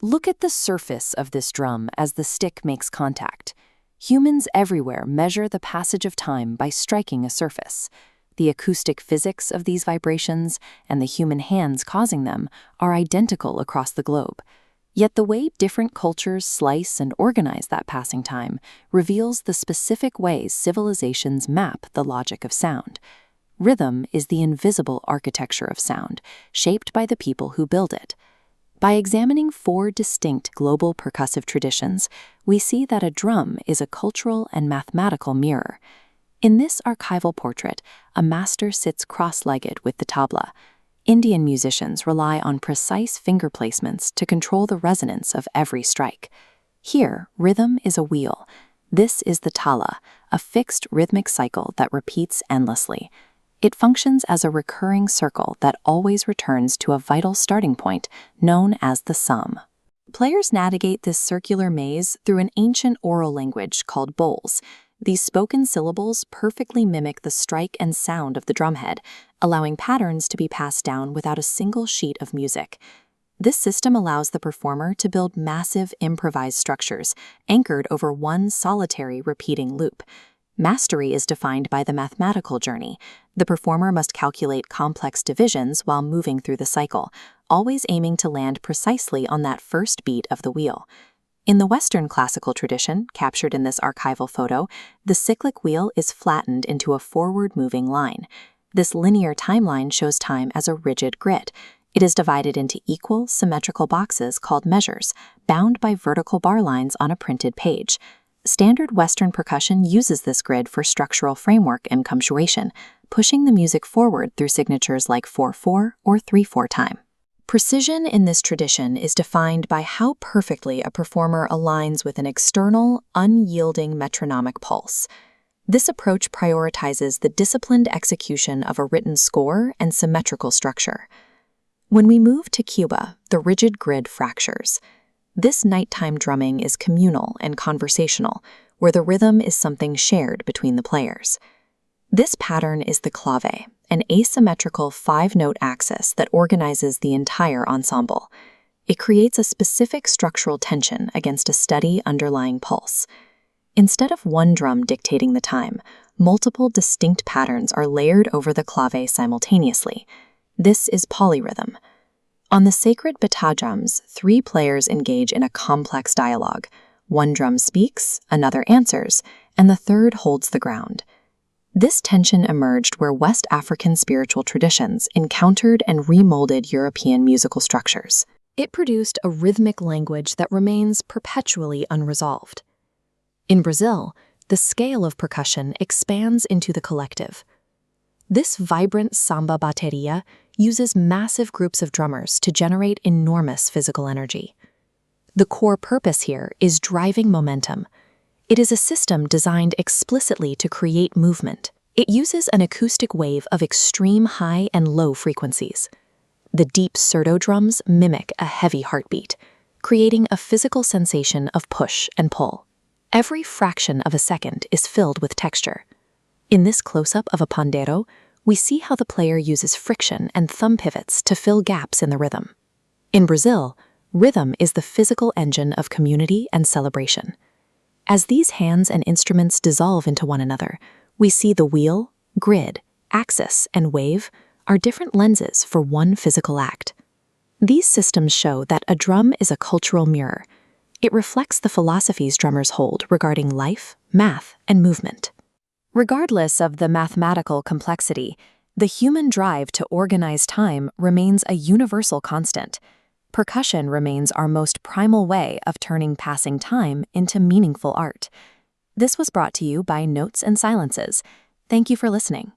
Look at the surface of this drum as the stick makes contact. Humans everywhere measure the passage of time by striking a surface. The acoustic physics of these vibrations and the human hands causing them are identical across the globe. Yet the way different cultures slice and organize that passing time reveals the specific ways civilizations map the logic of sound. Rhythm is the invisible architecture of sound, shaped by the people who build it. By examining 4 distinct global percussive traditions, we see that a drum is a cultural and mathematical mirror. In this archival portrait, a master sits cross-legged with the tabla. Indian musicians rely on precise finger placements to control the resonance of every strike. Here, rhythm is a wheel. This is the tala, a fixed rhythmic cycle that repeats endlessly. It functions as a recurring circle that always returns to a vital starting point, known as the sum. Players navigate this circular maze through an ancient oral language called bowls. These spoken syllables perfectly mimic the strike and sound of the drumhead, allowing patterns to be passed down without a single sheet of music. This system allows the performer to build massive improvised structures, anchored over one solitary repeating loop. Mastery is defined by the mathematical journey. The performer must calculate complex divisions while moving through the cycle, always aiming to land precisely on that first beat of the wheel. In the Western classical tradition, captured in this archival photo, the cyclic wheel is flattened into a forward-moving line. This linear timeline shows time as a rigid grid. It is divided into equal, symmetrical boxes called measures, bound by vertical bar lines on a printed page. Standard Western percussion uses this grid for structural framework and punctuation, pushing the music forward through signatures like 4/4 or 3/4 time. Precision in this tradition is defined by how perfectly a performer aligns with an external, unyielding metronomic pulse. This approach prioritizes the disciplined execution of a written score and symmetrical structure. When we move to Cuba, the rigid grid fractures. This nighttime drumming is communal and conversational, where the rhythm is something shared between the players. This pattern is the clave, an asymmetrical 5-note axis that organizes the entire ensemble. It creates a specific structural tension against a steady underlying pulse. Instead of one drum dictating the time, multiple distinct patterns are layered over the clave simultaneously. This is polyrhythm. On the sacred bata drums, 3 players engage in a complex dialogue. One drum speaks, another answers, and the third holds the ground. This tension emerged where West African spiritual traditions encountered and remolded European musical structures. It produced a rhythmic language that remains perpetually unresolved. In Brazil, the scale of percussion expands into the collective. This vibrant samba bateria uses massive groups of drummers to generate enormous physical energy. The core purpose here is driving momentum. It is a system designed explicitly to create movement. It uses an acoustic wave of extreme high and low frequencies. The deep surdo drums mimic a heavy heartbeat, creating a physical sensation of push and pull. Every fraction of a second is filled with texture. In this close-up of a pandero, we see how the player uses friction and thumb pivots to fill gaps in the rhythm. In Brazil, rhythm is the physical engine of community and celebration. As these hands and instruments dissolve into one another, we see the wheel, grid, axis, and wave are different lenses for one physical act. These systems show that a drum is a cultural mirror. It reflects the philosophies drummers hold regarding life, math, and movement. Regardless of the mathematical complexity, the human drive to organize time remains a universal constant. Percussion remains our most primal way of turning passing time into meaningful art. This was brought to you by Notes and Silences. Thank you for listening.